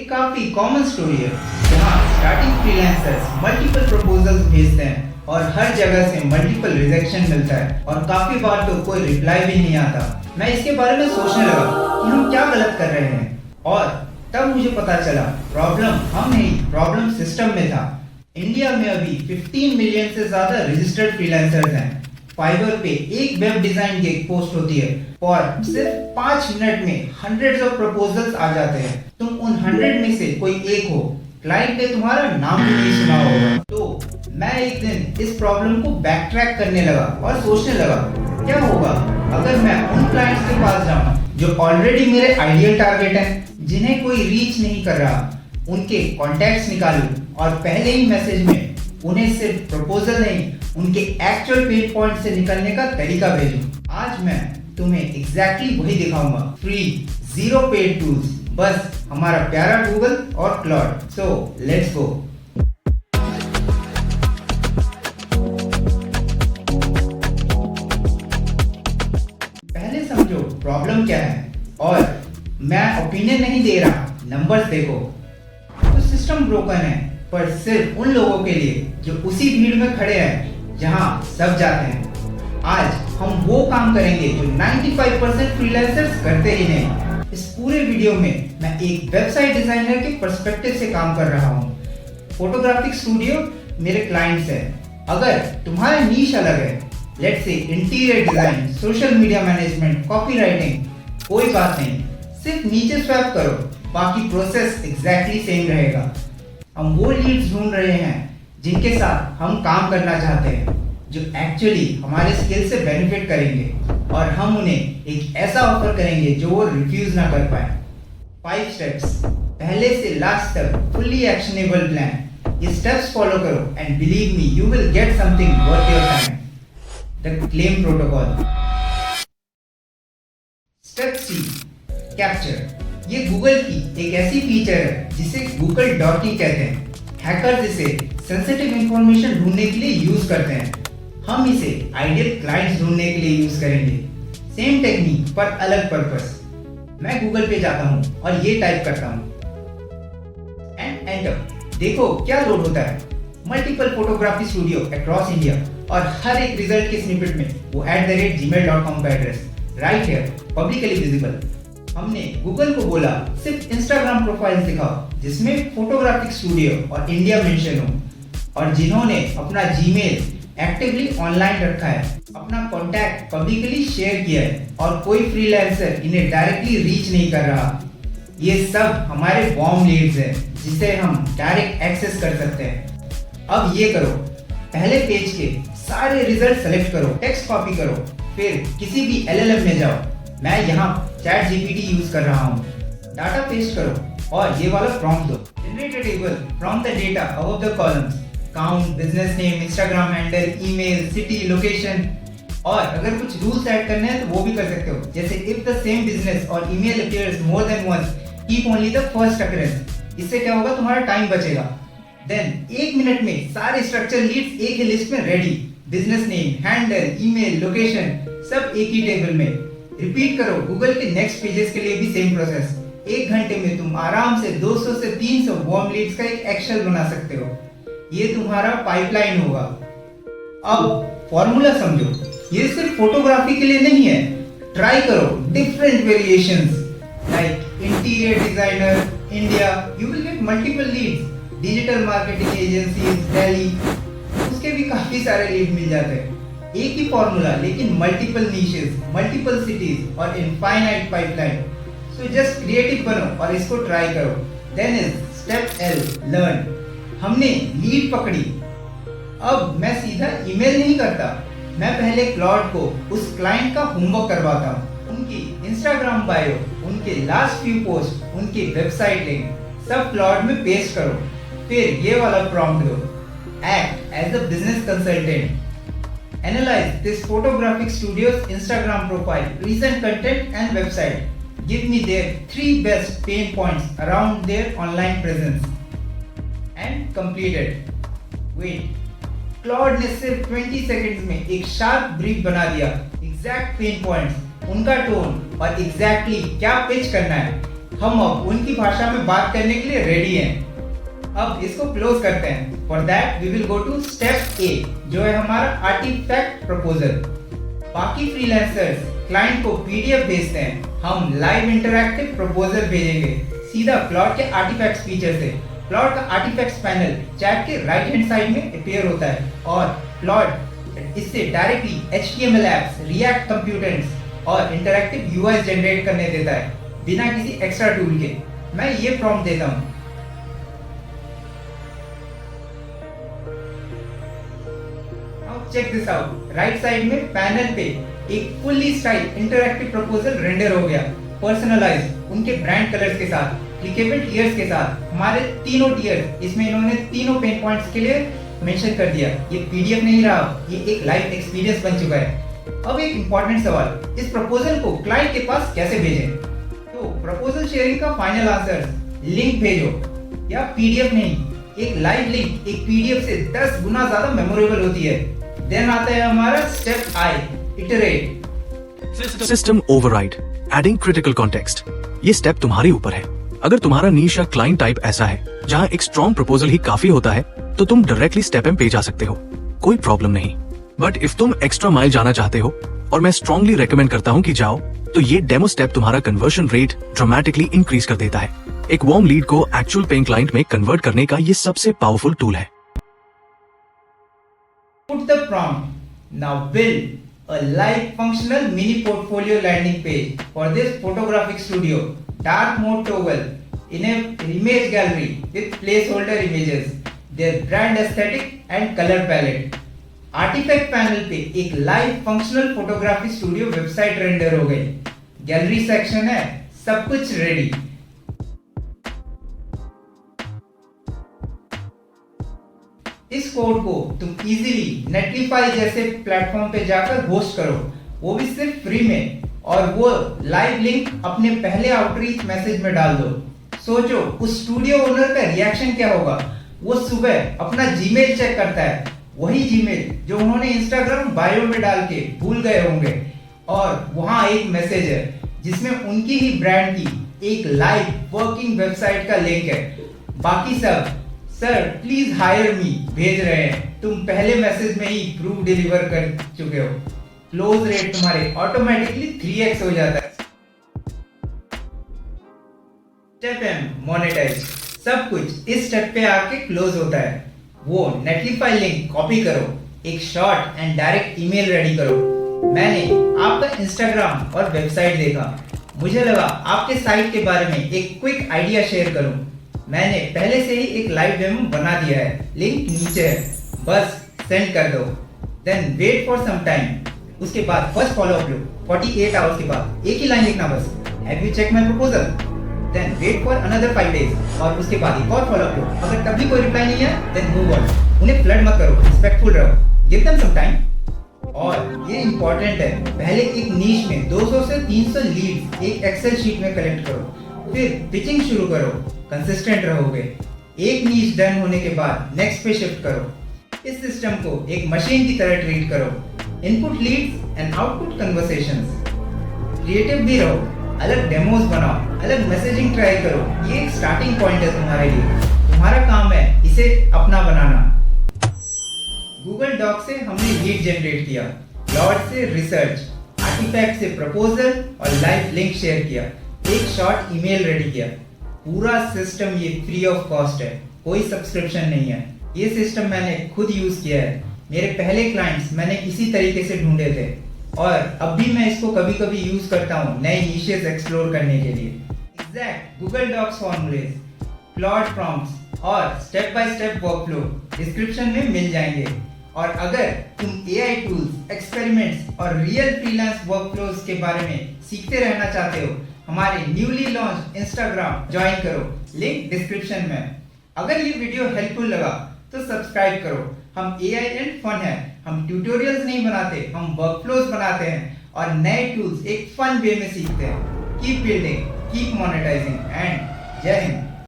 काफी common story है जहाँ स्टार्टिंग फ्रीलांसर्स मल्टीपल प्रपोजल्स भेजते हैं और हर जगह से मल्टीपल रिजेक्शन मिलता है और काफी बार तो कोई रिप्लाई भी नहीं आता। मैं इसके बारे में सोचने लगा कि हम क्या गलत कर रहे हैं और तब मुझे पता चला प्रॉब्लम हम नहीं, प्रॉब्लम सिस्टम में था। इंडिया में अभी 15 मिलियन से ज्यादा रजिस्टर्ड फ्रीलांसर्स हैं। फाइवर पे एक वेब डिजाइन गिग पोस्ट होती है और सिर्फ 5 मिनट में हंड्रेड्स ऑफ प्रपोजल्स आ जाते हैं। तुम उन 100 में से कोई एक हो, क्लाइंट ने तुम्हारा नाम भी नहीं सुना होगा। तो मैं एक दिन इस प्रॉब्लम को बैक ट्रैक करने लगा और सोचने लगा क्या होगा अगर मैं उन क्लाइंट्स के पास जाऊं जो ऑलरेडी मेरे आइडियल टारगेट हैं, जिन्हें कोई रीच नहीं कर रहा, उनके कॉन्टैक्ट्स निकालूं और पहले ही मैसेज में उन्हें सिर्फ प्रपोजल नहीं, उनके एक्चुअल पेन पॉइंट से निकलने का तरीका भेजूं। आज मैं तुम्हें एग्जैक्टली वही दिखाऊंगा, फ्री जीरो पेड टूल्स, बस हमारा प्यारा गूगल और क्लॉड। So let's go. पहले समझो प्रॉब्लम क्या है, और मैं ओपिनियन नहीं दे रहा, नंबर्स देखो। तो सिस्टम ब्रोकन है, पर सिर्फ उन लोगों के लिए जो उसी भीड़ में खड़े हैं जहां सब जाते हैं। आज हम वो काम करेंगे जो 95% फ्रीलांसर्स करते ही नहीं। इस पूरे वीडियो में मैं एक वेबसाइट डिजाइनर के पर्सपेक्टिव से काम कर रहा हूँ। फोटोग्राफिक स्टूडियो मेरे क्लाइंट्स हैं। अगर तुम्हारा नीश अलग है, let's say interior design, social media management, copy writing, कोई बात नहीं, सिर्फ नीचे स्वैप करो, बाकी प्रोसेस एग्जैक्टली सेम रहेगा। हम वो लीड्स ढूंढ रहे हैं जिनके साथ हम काम करना चाहते हैं, जो एक्चुअली हमारे स्किल से बेनिफिट करेंगे, और हम उन्हें एक ऐसा ऑफर करेंगे जो वो रिफ्यूज ना कर पाए। 5 स्टेप्स, पहले से लास्ट तक फुल्ली एक्शनेबल प्लान। ये स्टेप्स फॉलो करो and believe me, you will get something worth your time. The claim protocol. Step C, capture. ये गूगल की एक ऐसी फीचर है जिसे गूगल डॉकिंग कहते हैं। हैकर्स इसे सेंसिटिव इंफॉर्मेशन ढूंढने के लिए यूज करते हैं। हम इसे आइडियल क्लाइंट्स ढूंढने के लिए यूज करेंगे। सेम टेक्निक पर अलग पर्पस। मैं गूगल पे जाता हूँ और ये टाइप करता हूँ एंड एंटर। देखो क्या लोड होता है। Multiple photography studio across India, और हर एक रिजल्ट के स्निपेट में वो @gmail.com का address right here, publicly visible. हमने गूगल को बोला सिर्फ इंस्टाग्राम प्रोफाइल दिखाओ जिसमें फोटोग्राफिक स्टूडियो और इंडिया मेंशन हो, और जिन्होंने अपना जीमेल एक्टिवली ऑनलाइन रखा है, अपना कॉन्टैक्ट पब्लिकली शेयर किया है, और कोई फ्रीलांसर इन्हें डायरेक्टली रीच नहीं कर रहा। ये सब हमारे वार्म लीड्स हैं जिसे हम डायरेक्ट एक्सेस कर सकते हैं। अब ये करो, पहले पेज के सारे रिजल्ट सेलेक्ट करो, टेक्स्ट कॉपी करो, फिर किसी भी LLM में जाओ। मैं यहाँ ChatGPT यूज कर रहा हूँ। डाटा पेस्ट करो और ये वाला प्रॉम्प्ट दो, generate a table from the data above the columns, count, business name, Instagram handle, email, city, location. और अगर कुछ रूल्स ऐड करने हैं तो वो भी कर सकते हो, जैसे इफ द सेम बिजनेस और email appears more than once, keep only the first occurrence. इससे क्या होगा, तुम्हारा टाइम बचेगा। देन 1 मिनट में सारे स्ट्रक्चर लीड्स एक ही लिस्ट में ready, business name, handle, email, location, सब एक ही टेबल में। रिपीट करो गूगल के नेक्स्ट पेजेस के लिए भी सेम प्रोसेस। 1 घंटे में तुम आराम से 200 से 300 वार्म लीड्स का एक एक्सेल बना सकते हो। ये तुम्हारा पाइपलाइन होगा। अब फॉर्मूला समझो, ये सिर्फ फोटोग्राफी के लिए नहीं है। ट्राई करो different variations like interior designer India, you will get multiple leads. Digital marketing agencies Delhi, उसके भी काफी सारे लीड मिल जाते हैं। एक ही फॉर्मूला लेकिन मल्टीपल नीशेस, मल्टीपल सिटीज और infinite pipeline. So just creative बनो और इसको ट्राई करो। Then is step L, learn. हमने लीड पकड़ी, अब मैं सीधा ईमेल नहीं करता, मैं पहले क्लॉड को उस क्लाइंट का होमवर्क करवाता हूँ। उनकी इंस्टाग्राम बायो, उनके लास्ट फ्यू पोस्ट, उनकी वेबसाइट लिंक सब क्लॉड में पेस्ट करो। फिर ये वाला प्रॉम्प्ट दो, act as a business consultant, analyze this photographic studio's Instagram profile, recent content and website. Give me their 3 best pain points around their online presence. And completed. Wait, Claude ने सिर्फ 20 seconds में एक sharp brief बना दिया, exact pen points, उनका tone और exactly क्या pitch करना है। हम अब उनकी भाषा में बात करने के लिए रेडी हैं। अब इसको क्लोज करते हैं। For that we will go to step A, जो है हमारा आर्टिफैक्ट प्रपोजल। बाकी फ्रीलांसर्स क्लाइंट को पीडीएफ भेजते हैं, हम लाइव इंटरैक्टिव प्रपोजल भेजेंगे सीधा प्लॉट के आर्टिफैक्ट्स फीचर से। प्लॉट का आर्टिफैक्ट्स पैनल चैट के राइट हैंड साइड में अपीयर होता है और प्लॉट इससे directly HTML apps, react components और इंटरैक्टिव यूआई जनरेट करने देता है बिना किसी एक्स्ट्रा टूल के। मैं ये प्रॉम्प्ट देता हूं, now check this out. Right side में पैनल पे एक fully style interactive proposal render हो गया, पर्सनलाइज उनके ब्रांड कलर्स के साथ, क्लिकेबल टियर्स के साथ। हमारे तीनों टियर्स इसमें इन्होंने तीनों पेन पॉइंट्स के लिए मेंशन कर दिया। ये पीडीएफ नहीं रहा, ये एक लाइव एक्सपीरियंस बन चुका है। अब एक इंपॉर्टेंट सवाल, इस प्रपोजल को क्लाइंट के पास कैसे भेजें? तो प्रपोजल शेयरिंग का फाइनल आंसर, लिंक भेजो या पीडीएफ नहीं। एक लाइव लिंक एक पीडीएफ से 10 गुना ज्यादा मेमोरेबल होती है। देन आता है हमारा step I, iterate. System override, adding critical context. ये स्टेप तुम्हारे ऊपर है। अगर तुम्हारा नीश या क्लाइंट टाइप ऐसा है जहां एक स्ट्रॉन्ग प्रपोजल ही काफी होता है, तो तुम डायरेक्टली स्टेप एम पे जा सकते हो, कोई प्रॉब्लम नहीं। बट इफ तुम एक्स्ट्रा माइल जाना चाहते हो, और मैं स्ट्रांगली रेकमेंड करता हूं कि जाओ, तो ये डेमो स्टेप तुम्हारा कन्वर्शन रेट ड्रामेटिकली इंक्रीज कर देता है। एक वार्म लीड को एक्चुअल पेइंग क्लाइंट में कन्वर्ट करने का ये सबसे पावरफुल टूल है। Put the prompt. Now build a live functional mini portfolio landing page for this photographic studio. Dark mode toggle in a image gallery with placeholder images, their brand aesthetic and color palette. Artifact panel पे एक live functional photography studio website render हो गई। Gallery section है, सब कुछ ready. इस code को तुम इजीली नेटलीफाई जैसे प्लेटफॉर्म पे जाकर होस्ट करो, वो भी सिर्फ फ्री में, और वो लाइव लिंक अपने पहले आउटरीच मैसेज में डाल दो। सोचो उस स्टूडियो ओनर का रिएक्शन क्या होगा। वो सुबह अपना जीमेल चेक करता है, वही जीमेल जो उन्होंने इंस्टाग्राम बायो में डाल के भूल गए होंगे, और वहां एक मैसेज है जिसमें उनकी ही ब्रांड की एक लाइव वर्किंग वेबसाइट का लिंक है। बाकी सब सर प्लीज हायर मी भेज रहे हैं, तुम पहले मैसेज में ही प्रूफ डिलीवर कर चुके हो। क्लोज रेट तुम्हारे ऑटोमेटिकली 3x हो जाता है। Step M, monetise. सब कुछ इस स्टेप पे आके क्लोज होता है। वो नेटलीफाई लिंक कॉपी करो, एक short and direct email ready करो। मैंने आपका इंस्टाग्राम और वेबसाइट देखा, मुझे लगा आपके साइट के बारे में एक क्विक आइडिया शेयर करूं। मैंने पहले से ही एक लाइव डेमो बना दिया है, लिंक नीचे है, बस सेंड कर दो। Then wait for some time. उसके बाद फर्स्ट फॉलोअप लो, 48 आवर्स के बाद एक ही लाइन लिखना बस, have you check my proposal. Then wait for another 5 days, और उसके बाद एक और फॉलोअप लो। अगर तब भी कोई रिप्लाई नहीं है, देन मूव ऑन। उन्हें फ्लड मत करो, रिस्पेक्टफुल रहो, गिव देम सम टाइम। और ये इंपॉर्टेंट है, पहले एक नीश में 200 से 300 लीड्स एक एक्सेल शीट में कलेक्ट करो, फिर पिचिंग शुरू करो, कंसिस्टेंट रहोगे। एक नीश डन होने के बाद नेक्स्ट पे शिफ्ट करो। इस सिस्टम को एक मशीन की तरह ट्रीट करो, input Leeds and output conversations. Creative भी रहो, अलग डेमोस बनाओ, अलग मैसेजिंग ट्राई करो। ये एक स्टार्टिंग पॉइंट है तुम्हारे लिए, तुम्हारा काम है इसे अपना बनाना। गूगल डॉक से हमने लीड जनरेट किया, प्लॉट से रिसर्च, आर्टिफैक्ट से प्रपोजल और लाइव लिंक शेयर किया, एक शॉर्ट ईमेल रेडी किया। पूरा सिस्टम ये फ्री ऑफ कॉस्ट है, कोई सब्सक्रिप्शन नहीं है। ये सिस्टम मैंने खुद यूज किया है, मेरे पहले क्लाइंट्स मैंने इसी तरीके से ढूंढे थे, और अब भी मैं इसको कभी कभी यूज करता हूँ नए नीशेस एक्सप्लोर करने के लिए। Exact Google Docs formulas, plot prompts और step by step workflow description में मिल जाएंगे। और अगर तुम एआई टूल्स, एक्सपेरिमेंट्स और रियल फ्रीलांस वर्कफ्लोज के बारे में सीखते रहना चाहते हो, हमारे न्यूली लॉन्च इंस्टाग्राम ज्वाइन करो, लिंक डिस्क्रिप्शन में। अगर ये वीडियो हेल्पफुल लगा तो सब्सक्राइब करो। हम एआई एंड फन है, हम ट्यूटोरियल्स नहीं बनाते, हम वर्कफ्लोज बनाते हैं और नए टूल्स एक फन वे में सीखते हैं। Keep building, keep monetising and जय हिंद।